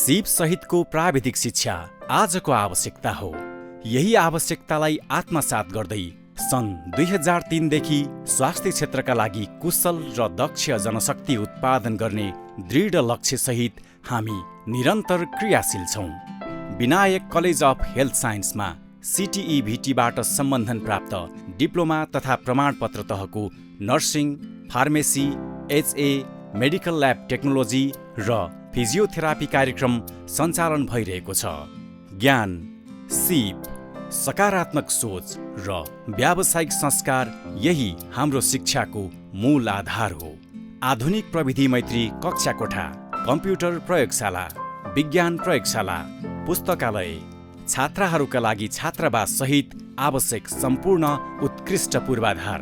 सिप सहितको प्राविधिक शिक्षा आजको आवश्यकता हो। यही आवश्यकतालाई आत्मसात गर्दै सन् 2003 देखि स्वास्थ्य क्षेत्रका लागि कुशल र दक्ष जनशक्ति उत्पादन गर्ने दृढ लक्ष्य सहित हामी निरन्तर क्रियाशील छौँ। विनायक कलेज अफ हेल्थ साइन्समा CTE-VT बाट सम्बन्धन प्राप्त डिप्लोमा तथा प्रमाणपत्र तहको nursing, pharmacy, HA, medical lab technology र फिजियोथेरापी कार्यक्रम सञ्चालन भइरहेको छ। ज्ञान, सिप, सकारात्मक सोच र व्यावसायिक संस्कार यही हाम्रो शिक्षाको मूल आधार हो। आधुनिक प्रविधि मैत्री कक्षा कोठा, कम्प्युटर प्रयोगशाला, विज्ञान प्रयोगशाला, पुस्तकालय, छात्राहरूका लागि छात्रावास सहित आवश्यक सम्पूर्ण उत्कृष्ट पूर्वाधार,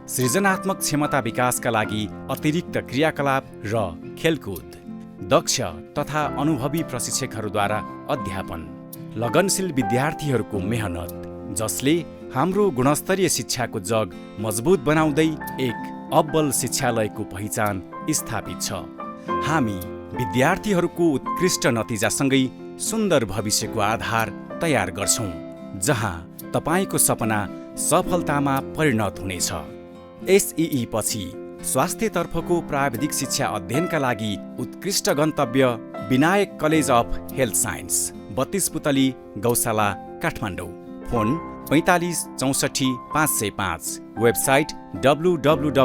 सृजनात्मक क्षमता विकासका लागि अतिरिक्त क्रियाकलाप र खेलकुद, दक्ष तथा अनुभवी प्रशिक्षकहरूद्वारा अध्यापन, लगनशील विद्यार्थीहरूको मेहनत, जसले हाम्रो गुणस्तरीय शिक्षाको जग मजबुत बनाउँदै एक अब्बल शिक्षालयको पहिचान स्थापित छ। हामी विद्यार्थीहरूको उत्कृष्ट नतिजासँगै सुन्दर भविष्यको आधार तयार गर्छौँ, जहाँ तपाईँको सपना सफलतामा परिणत हुनेछ। SEE पछि स्वास्थ्यतर्फको प्राविधिक शिक्षा अध्ययनका लागि उत्कृष्ट गन्तव्य Vinayak college of health science, 32 पुतली गौशाला, काठमाडौँ। फोन 45 64 505। Website www.pnc.edu.np।